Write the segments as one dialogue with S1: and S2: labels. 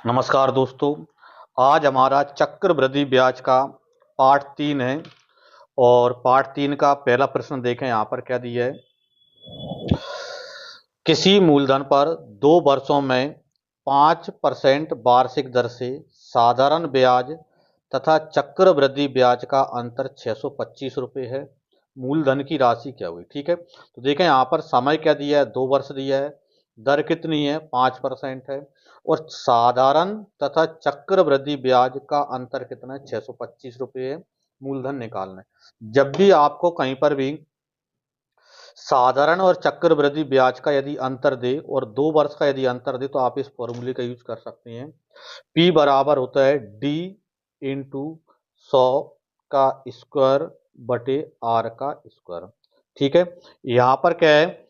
S1: नमस्कार दोस्तों। आज हमारा चक्रवृद्धि ब्याज का पार्ट 3 है और पार्ट 3 का पहला प्रश्न देखें। यहाँ पर क्या दिया है। किसी मूलधन पर 2 वर्षों में 5% वार्षिक दर से साधारण ब्याज तथा चक्रवृद्धि ब्याज का अंतर 625 रुपये है। मूलधन की राशि क्या हुई। ठीक है, तो देखें यहाँ पर समय क्या दिया है, 2 वर्ष दिया है, दर कितनी है, 5% है, और साधारण तथा चक्रवृद्धि ब्याज का अंतर कितना है, 625 रुपये है। मूलधन निकालना है। जब भी आपको कहीं पर भी साधारण और चक्रवृद्धि ब्याज का यदि अंतर दे और 2 वर्ष का यदि अंतर दे तो आप इस फॉर्मूले का यूज कर सकते हैं। P बराबर होता है D इंटू 100 का स्क्वायर बटे R का स्क्वायर। ठीक है, यहाँ पर क्या है,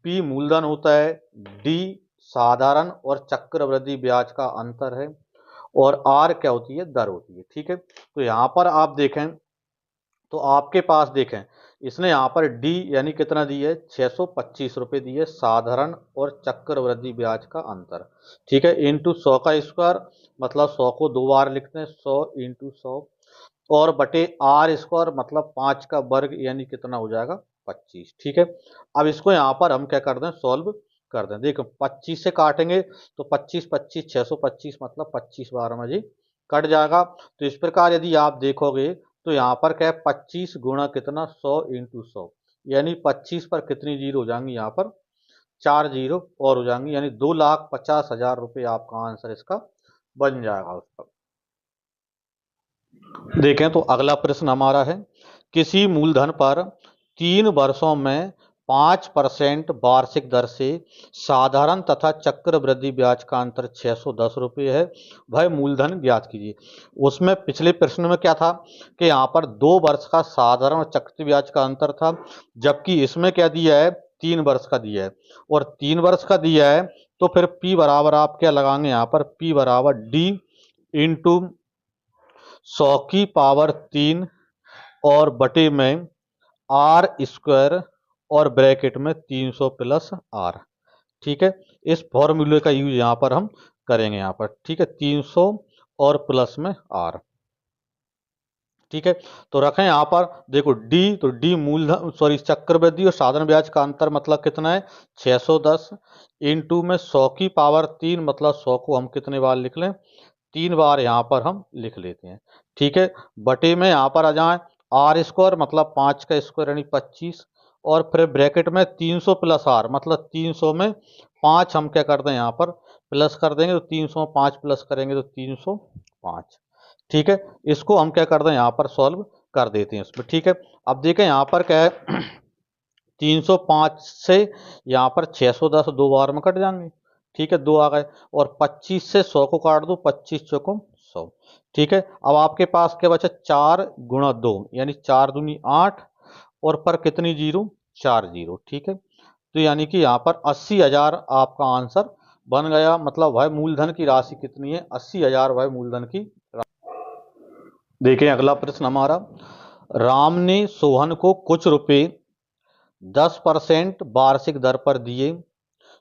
S1: P मूलधन होता है, D साधारण और चक्रवृद्धि ब्याज का अंतर है, और R क्या होती है, दर होती है। ठीक है, तो यहाँ पर आप देखें तो आपके पास देखें इसने यहाँ पर डी यानी कितना दी है, 625 रुपये दी है, साधारण और चक्रवृद्धि ब्याज का अंतर। ठीक है, इंटू 100 का स्क्वायर, मतलब 100 को 2 बार लिखते हैं, 100 इंटू 100, और बटे आर स्क्वायर मतलब 5 का वर्ग यानी कितना हो जाएगा, 25। ठीक है, अब इसको यहाँ पर हम क्या कर दें, सॉल्व कर दें। देखो 25 से काटेंगे तो 25 25 625 मतलब 25 बार में जी कट जाएगा। तो इस प्रकार यदि आप देखोगे तो यहाँ पर क्या है, 25 गुणा कितना, 100 इंटू 100, यानी 25 पर कितनी जीरो हो जाएंगी, यहाँ पर 4 जीरो और हो जाएंगी, यानी 2,50,000 रुपये आपका आंसर इसका बन जाएगा उसका। देखें तो अगला प्रश्न हमारा है, किसी मूलधन पर 3 वर्षों में 5% वार्षिक दर से साधारण तथा चक्रवृद्धि ब्याज का अंतर 610 रुपये है। वह मूलधन ज्ञात कीजिए। उसमें पिछले प्रश्न में क्या था कि यहाँ पर 2 वर्ष का साधारण और चक्रवृद्धि ब्याज का अंतर था, जबकि इसमें क्या दिया है, 3 वर्ष का दिया है, और 3 वर्ष का दिया है तो फिर P बराबर आप क्या लगाएंगे, यहाँ पर P बराबर D इंटू 100 की पावर 3 और बटे में आर स्क्वायर और ब्रैकेट में 300 प्लस आर। ठीक है, इस फॉर्मूले का यूज यहां पर हम करेंगे यहाँ पर। ठीक है, 300 और प्लस में आर। ठीक है, तो रखें यहाँ पर, देखो डी, तो डी मूलधन सॉरी चक्रवृद्धि और साधारण ब्याज का अंतर मतलब कितना है, 610 इंटू में 100 की पावर 3 मतलब 100 को हम कितने बार लिख लें, 3 बार यहाँ पर हम लिख लेते हैं। ठीक है, बटे में यहाँ पर आ जाए आर स्क्वायर मतलब 5 का स्क्वायर यानी 25, और फिर ब्रैकेट में 300 प्लस आर मतलब 300 में 5 हम क्या कर दें, यहाँ पर प्लस कर देंगे, तो 300 में 5 प्लस करेंगे तो 305। ठीक है, इसको हम क्या कर दें, यहाँ पर सॉल्व कर देते हैं इसमें। ठीक है, अब देखें यहाँ पर क्या है 305 से यहाँ पर 610 2 बार में कट जाएंगे। ठीक है, 2 आ गए, और 25 से 100 को काट दो, 25 चौको 100। ठीक है, अब आपके पास क्या बचा, 4 गुणा 2 यानी 4 दूनी 8, और पर कितनी जीरो, 4 जीरो। ठीक है, तो यानी कि यहाँ पर 80,000 आपका आंसर बन गया। मतलब वह मूलधन की राशि कितनी है, 80,000 वह मूलधन की। देखें अगला प्रश्न हमारा, राम ने सोहन को कुछ रुपए 10% वार्षिक दर पर दिए।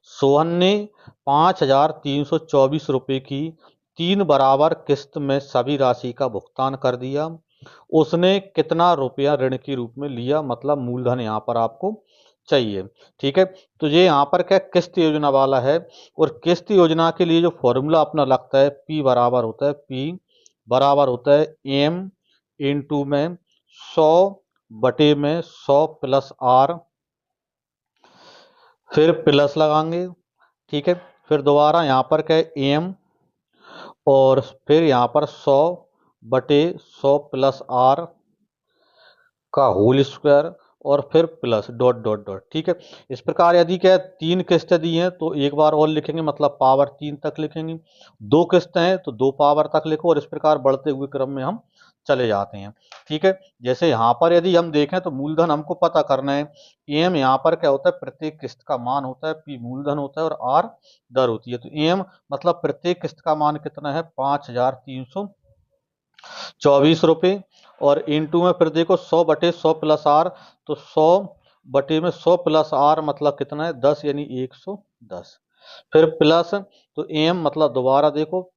S1: सोहन ने 5,324 रुपये की 3 बराबर किस्त में सभी राशि का भुगतान कर दिया। उसने कितना रुपया ऋण के रूप में लिया, मतलब मूलधन यहाँ पर आपको चाहिए। ठीक है, तो ये यहाँ पर क्या किस्त योजना वाला है, और किस्त योजना के लिए जो फॉर्मूला अपना लगता है, P बराबर होता है, P बराबर होता है M इंटू में 100 बटे में 100 प्लस R, फिर प्लस लगाएंगे। ठीक है, फिर दोबारा यहाँ पर क्या है एम, और फिर यहाँ पर 100 बटे 100 प्लस आर का होल स्क्वायर, और फिर प्लस डॉट डॉट डॉट। ठीक है, इस प्रकार यदि क्या है 3 किस्तें दी हैं तो एक बार और लिखेंगे, मतलब पावर 3 तक लिखेंगे। 2 किस्तें हैं तो 2 पावर तक लिखो, और इस प्रकार बढ़ते हुए क्रम में हम चले जाते हैं। ठीक है, जैसे यहाँ पर यदि हम देखें तो मूलधन हमको पता करना है, एम यहाँ पर क्या होता है, प्रत्येक किस्त का मान होता है, पी मूलधन होता है, और आर दर होती है। तो एम मतलब प्रत्येक किस्त का मान कितना है, 5,324 रुपये, और इंटू में फिर देखो 100 बटे 100 प्लस आर, तो 100 बटे में 100 प्लस आर मतलब कितना है, 10 यानी 110, फिर प्लस, तो एम मतलब दोबारा देखो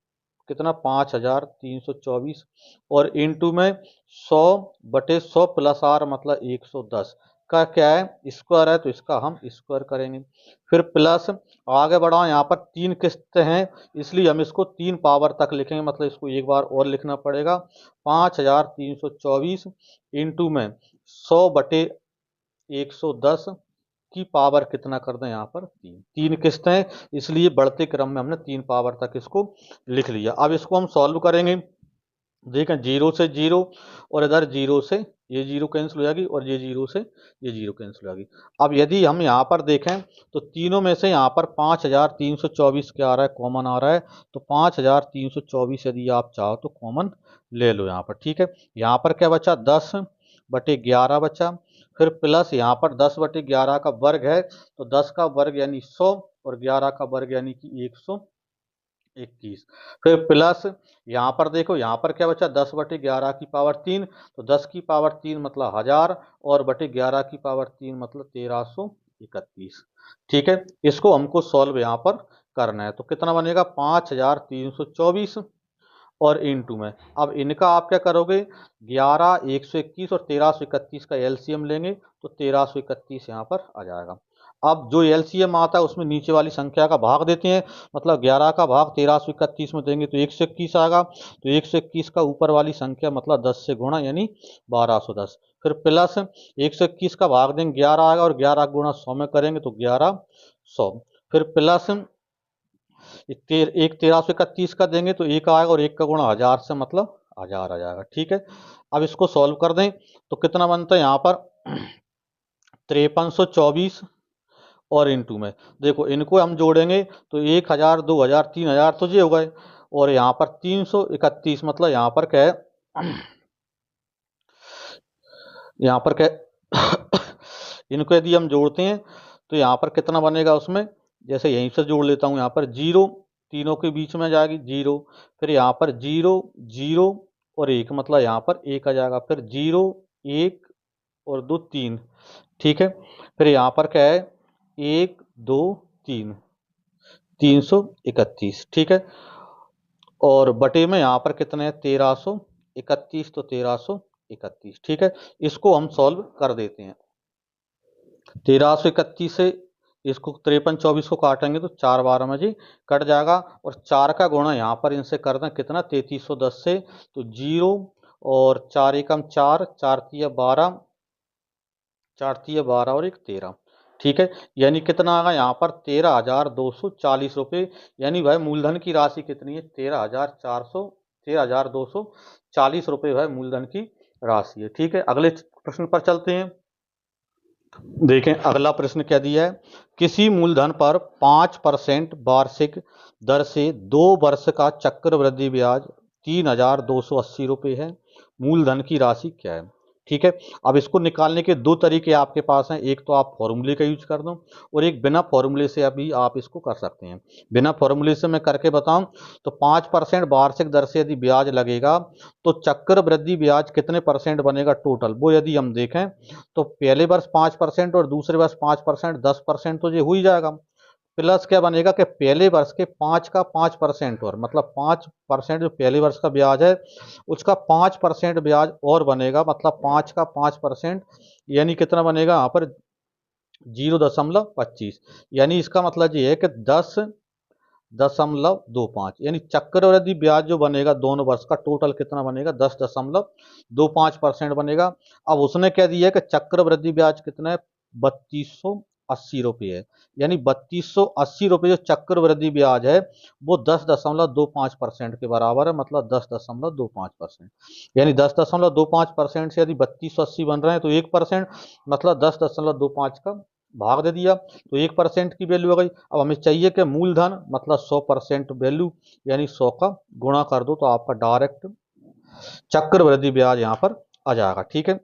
S1: कितना 5324 और इंटू में 100/100 प्लस आर मतलब 110 का क्या है स्क्वायर है, तो इसका हम स्क्वायर करेंगे। फिर प्लस आगे बढ़ाओ, यहाँ पर 3 किस्तें हैं इसलिए हम इसको 3 पावर तक लिखेंगे, मतलब इसको एक बार और लिखना पड़ेगा। 5324 इंटू में 100/110 की पावर कितना कर दें यहाँ पर 3 किस्तें, इसलिए बढ़ते क्रम में हमने 3 पावर तक इसको लिख लिया। अब इसको हम सॉल्व करेंगे। देखें 0 से 0 और इधर 0 से ये 0 कैंसिल हो जाएगी और ये 0 से ये 0 कैंसिल हो जाएगी। अब यदि हम यहाँ पर देखें तो तीनों में से यहाँ पर 5324 क्या आ रहा है, कॉमन आ रहा है। तो 5324 यदि आप चाहो तो कॉमन ले लो यहाँ पर, ठीक है। यहाँ पर क्या बचा 10/11 बचा, फिर प्लस यहाँ पर 10/11 का वर्ग है तो 10 का वर्ग यानी 100 और 11 का वर्ग यानी कि 121। फिर प्लस यहाँ पर देखो, यहाँ पर क्या बचा 10/11 की पावर 3, तो 10 की पावर 3 मतलब 1000 और बटे 11 की पावर 3 मतलब 1331। ठीक है, इसको हमको सॉल्व यहाँ पर करना है। तो कितना बनेगा 5324 और इंटू में, अब इनका आप क्या करोगे 11, 121 और 1331 का एलसीएम लेंगे तो 1331 यहाँ पर आ जाएगा। अब जो एलसीएम आता है उसमें नीचे वाली संख्या का भाग देते हैं, मतलब 11 का भाग 1331 में देंगे तो 121 आएगा। तो 121 का ऊपर वाली संख्या मतलब 10 से गुणा यानी 1210। फिर प्लस 121 का भाग देंगे 11 आएगा और 11 गुणा 100 में करेंगे तो 1100। फिर प्लस एक 1331 का देंगे तो 1 आएगा और 1 का गुणा 1000 से मतलब 1000 आ जाएगा। ठीक है, अब इसको सॉल्व कर दें तो कितना बनता है यहाँ पर 5324 और इंटू में देखो इनको हम जोड़ेंगे तो 1000, 2000, 3000 तो ये हो गए और यहाँ पर 331 मतलब यहाँ पर क्या है यहाँ पर क्या इनको यदि हम जोड़ते हैं तो यहाँ पर कितना बनेगा, उसमें जैसे यहीं से जोड़ लेता हूँ, यहाँ पर 0 तीनों के बीच में जाएगी 0, फिर यहाँ पर 0 0 और 1 मतलब यहाँ पर 1 आ जाएगा, फिर 0 1 और 2 3। ठीक है, फिर यहाँ पर क्या है 1 2 3 331। ठीक है, और बटे में यहाँ पर कितने हैं 1331, तो 1331। ठीक है, इसको हम सॉल्व कर देते हैं। 1331 से इसको 5324 को काटेंगे तो 4 12 में जी कट जाएगा और 4 का गुणा यहाँ पर इनसे कर दें कितना 3310 से, तो 0 और 4 एकम 4, 4 तिया 12, 4 तिया 12 और 1 13। ठीक है, यानी कितना आएगा यहाँ पर 13,240 रुपये, यानी भाई मूलधन की राशि कितनी है 13,240 रुपये भाई मूलधन की राशि है। ठीक है, अगले प्रश्न पर चलते हैं। देखें अगला प्रश्न क्या दिया है, किसी मूलधन पर 5% वार्षिक दर से 2 वर्ष का चक्रवृद्धि ब्याज 3,280 रुपये है, मूलधन की राशि क्या है। ठीक है, अब इसको निकालने के दो तरीके आपके पास हैं, एक तो आप फॉर्मूले का यूज कर दो और एक बिना फॉर्मूले से अभी आप इसको कर सकते हैं। बिना फॉर्मूले से मैं करके बताऊं तो 5% वार्षिक दर से यदि ब्याज लगेगा तो चक्रवृद्धि ब्याज कितने परसेंट बनेगा टोटल, वो यदि हम देखें तो पहले वर्ष 5% और दूसरे वर्ष 5%, 10% तो ये हो ही जाएगा। प्लस क्या बनेगा कि पहले वर्ष के 5 का 5% और मतलब 5% जो पहले वर्ष का ब्याज है उसका 5% ब्याज और बनेगा, मतलब 5 का 5% यानी कितना बनेगा यहाँ पर 0.25, यानी इसका मतलब ये है कि 10.25 यानी चक्रवृद्धि ब्याज जो बनेगा दोनों वर्ष का टोटल कितना बनेगा 10.25% बनेगा। अब उसने क्या दिया है कि चक्रवृद्धि ब्याज कितना है 3280 रुपये है, यानी 3280 रुपये जो चक्रवृद्धि ब्याज है वो 10.25% के बराबर है, मतलब 10.25%, यानी 10.25% से यदि 3280 बन रहे हैं तो 1% मतलब 10.25 का भाग दे दिया तो 1% की वैल्यू आ गई। अब हमें चाहिए कि मूलधन मतलब 100% वैल्यू, यानी 100 का गुणा कर दो तो आपका डायरेक्ट चक्रवृद्धि ब्याज यहाँ पर आ जाएगा। ठीक है,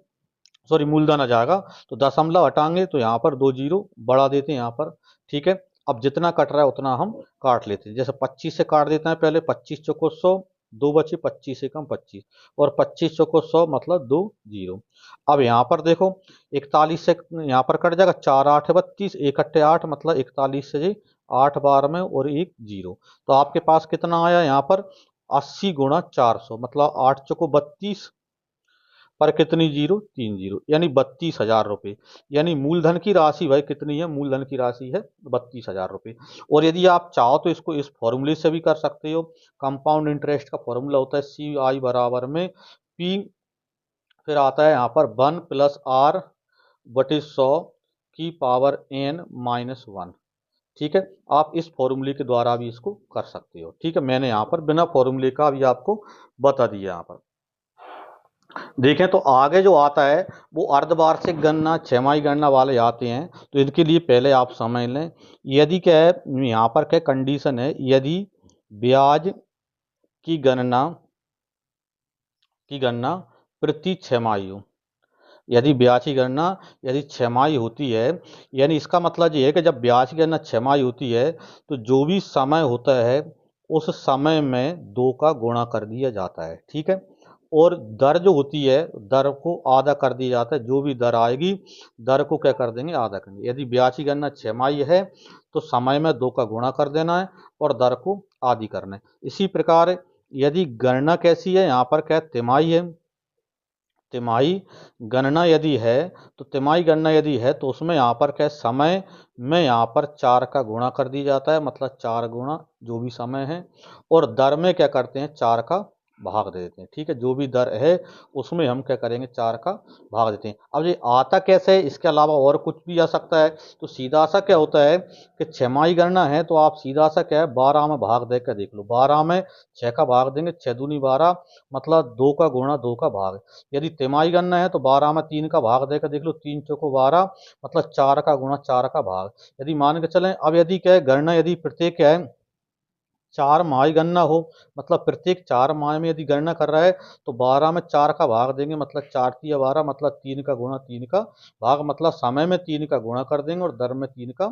S1: सॉरी मूलधन आ जाएगा, तो दशमलव हटाएंगे तो यहाँ पर 2 जीरो बढ़ा देते हैं यहाँ पर। ठीक है, अब जितना कट रहा है उतना हम काट लेते हैं, जैसे 25 से काट देते हैं पहले, 25 चौको 100, 2 बचे 25 से कम 25 और 25 चौको 100 मतलब 2 जीरो। अब यहाँ पर देखो 41 से यहाँ पर कट जाएगा, 4 8 32, 1 अट्ठे 8 मतलब 41 से जी 8 बार में और 1 जीरो, तो आपके पास कितना आया यहाँ पर 80 गुणा 400 मतलब 8 चौको 32 पर कितनी जीरो, 3 जीरो, यानी 32,000 रुपये। यानी मूलधन की राशि भाई कितनी है, मूलधन की राशि है 32,000 रुपये। और यदि आप चाहो तो इसको इस फॉर्मूले से भी कर सकते हो। कंपाउंड इंटरेस्ट का फॉर्मूला होता है CI बराबर में P, फिर आता है यहाँ पर 1 + R बटे 100 की पावर n-1। ठीक है, आप इस फॉर्मूले के द्वारा भी इसको कर सकते हो। ठीक है, मैंने यहाँ पर बिना फॉर्मूले का भी आपको बता दिया। यहाँ पर देखें तो आगे जो आता है वो अर्धवार्षिक गणना, छमाही गणना वाले आते हैं। तो इनके लिए पहले आप समझ लें, यदि क्या है यहाँ पर क्या कंडीशन है, यदि ब्याज की गणना प्रति छमाही हो, यदि ब्याज की गणना यदि छमाही होती है, यानी इसका मतलब ये है कि जब ब्याज की गणना छमाही होती है तो जो भी समय होता है उस समय में 2 का गुणा कर दिया जाता है। ठीक है, और दर जो होती है दर को आधा कर दिया जाता है। जो भी दर आएगी दर को क्या कर देंगे, आधा करेंगे। यदि ब्याज की गणना छमाही है तो समय में 2 का गुणा कर देना है और दर को आधी करना है। इसी प्रकार यदि गणना कैसी है, यहाँ पर क्या तिमाही है, तिमाही गणना यदि है तो तिमाही गणना यदि है तो उसमें यहाँ पर क्या समय में यहाँ पर 4 का गुणा कर दिया जाता है, मतलब 4 गुणा जो भी समय है, और दर में क्या करते हैं 4 का भाग दे देते हैं। ठीक है, जो भी दर है उसमें हम क्या करेंगे 4 का भाग देते हैं। अब ये आता कैसे है, इसके अलावा और कुछ भी आ सकता है। तो सीधा सा क्या होता है कि छमाही गणना है तो आप सीधा सा क्या है 12 में भाग दे कर देख लो। 12 में 6 का भाग देंगे, 6 दूनी 12, मतलब 2 का गुणा 2 का भाग। यदि तिमाही गणना है तो 12 में 3 का भाग देकर देख लो, 3 चौको 12, मतलब 4 का गुणा 4 का भाग। यदि मान के चलें, अब यदि क्या है गणना यदि प्रत्येक क्या है 4 माह की गणना हो, मतलब प्रत्येक 4 माह में यदि गणना कर रहा है तो 12 में 4 का भाग देंगे, मतलब 4 तिया 12, मतलब 3 का गुणा 3 का भाग, मतलब समय में 3 का गुणा कर देंगे और दर में 3 का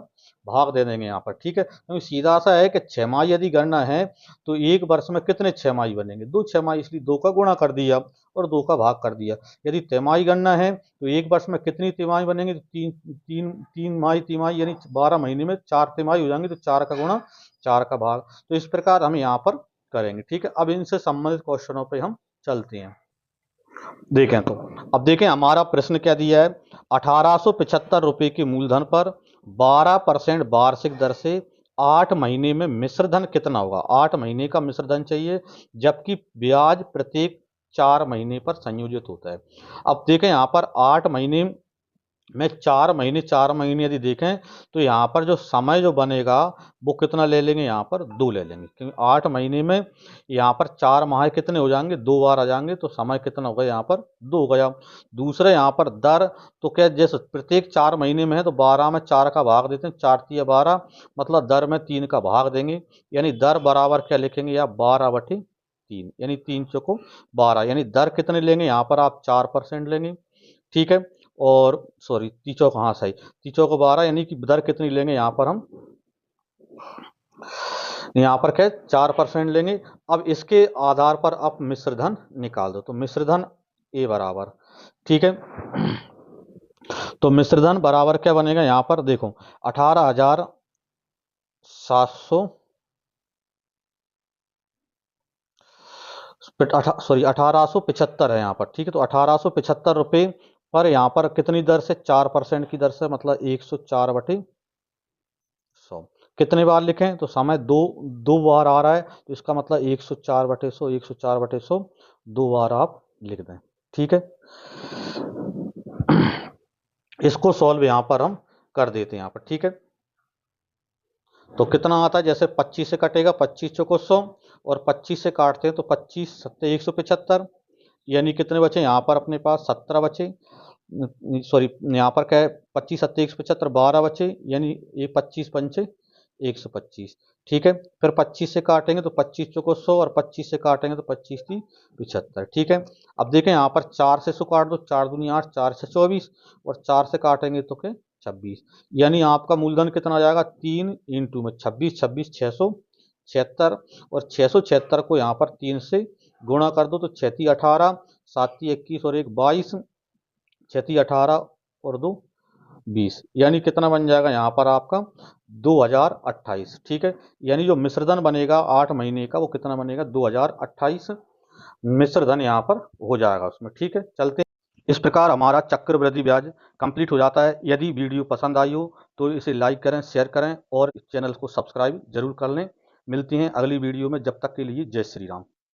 S1: भाग दे देंगे यहाँ पर। ठीक है, क्योंकि सीधा सा है कि छमाही यदि गणना है तो एक वर्ष में कितने छमाही बनेंगे, 2 छमाही, इसलिए 2 का गुणा कर दिया और 2 का भाग कर दिया। यदि तिमाही गणना है तो एक वर्ष में कितनी तिमाही बनेंगे, तो तीन तीन तीन माही तिमाही, यानी 12 महीने में 4 तिमाही हो जाएंगे, तो 4 का गुणा 4 का भाग। तो इस प्रकार हम यहाँ पर करेंगे। ठीक है, अब इनसे संबंधित क्वेश्चनों पे हम चलते हैं। देखें तो अब देखें हमारा प्रश्न क्या दिया है, 1875 रुपये के मूलधन पर 12% वार्षिक दर से 8 महीने में मिश्र धन कितना होगा। 8 महीने का मिश्र धन चाहिए, जबकि ब्याज प्रत्येक 4 महीने पर संयोजित होता है। अब देखें यहाँ पर 8 महीने में 4 महीने यदि देखें तो यहाँ पर जो समय जो बनेगा वो कितना ले लेंगे, यहाँ पर 2 ले लेंगे, क्योंकि 8 महीने में यहाँ पर 4 माह कितने हो जाएंगे, 2 बार आ जाएंगे, तो समय कितना होगा यहाँ पर 2 हो गया। दूसरे यहाँ पर दर, तो क्या जैसे प्रत्येक 4 महीने में है तो 12 में 4 का भाग देते हैं, 4 तिया 12, मतलब दर में 3 का भाग देंगे, यानी दर बराबर क्या लिखेंगे या 12/3, यानी 3 चौको 12, यानी दर कितने लेंगे यहाँ पर आप 4% लेंगे। ठीक है, और सॉरी तीचौ को, हाँ सही, तीचौ को 12, यानी कि दर कितनी लेंगे यहाँ पर हम, यहाँ पर क्या 4% लेंगे। अब इसके आधार पर आप मिश्रधन निकाल दो, तो मिश्रधन ए बराबर, ठीक है, तो मिश्रधन बराबर क्या बनेगा यहाँ पर देखो 18,700 सॉरी 1875 है यहाँ पर। ठीक है, तो 1875 रुपये पर यहाँ पर कितनी दर से, 4% की दर से, मतलब 104/100। कितने बार लिखें, तो समय दो बार आ रहा है, तो इसका मतलब 104/100, 104/100 2 बार आप लिख दें। ठीक है, इसको सॉल्व यहाँ पर हम कर देते हैं यहाँ पर। ठीक है, तो कितना आता है, जैसे 25 से कटेगा, 25 चौको 100, और 25 से काटते हैं तो 25 सत्ते 175, यानी कितने बचे यहाँ पर अपने पास 17 बचे, सॉरी यहाँ पर क्या है 25 सत्ते 175, 12 बचे, यानी ये 25 पंचे 125। ठीक है, फिर 25 से काटेंगे तो 25 चौको 100, और 25 से काटेंगे तो 25 की 75। ठीक है, अब देखें यहाँ पर 4 से 100 काट दो, 4 दूनी 8, 4 से 24, और 4 से काटेंगे तो क्या 26, यानी आपका मूलधन कितना आ जाएगा 3 इंटू में 26, 26 676, और 676 को यहाँ पर 3 से गुणा कर दो, तो 6 18, 7 21 और 1 22, 6 18 और 2 20, यानी कितना बन जाएगा यहाँ पर आपका 2028। ठीक है, यानी जो मिश्रधन बनेगा 8 महीने का वो कितना बनेगा 2028 मिश्रधन यहाँ पर हो जाएगा उसमें। ठीक है, चलते हैं। इस प्रकार हमारा चक्रवृद्धि ब्याज कंप्लीट हो जाता है। यदि वीडियो पसंद आई हो तो इसे लाइक करें, शेयर करें और इस चैनल को सब्सक्राइब जरूर कर लें। मिलती हैं अगली वीडियो में, जब तक के लिए जय श्री राम।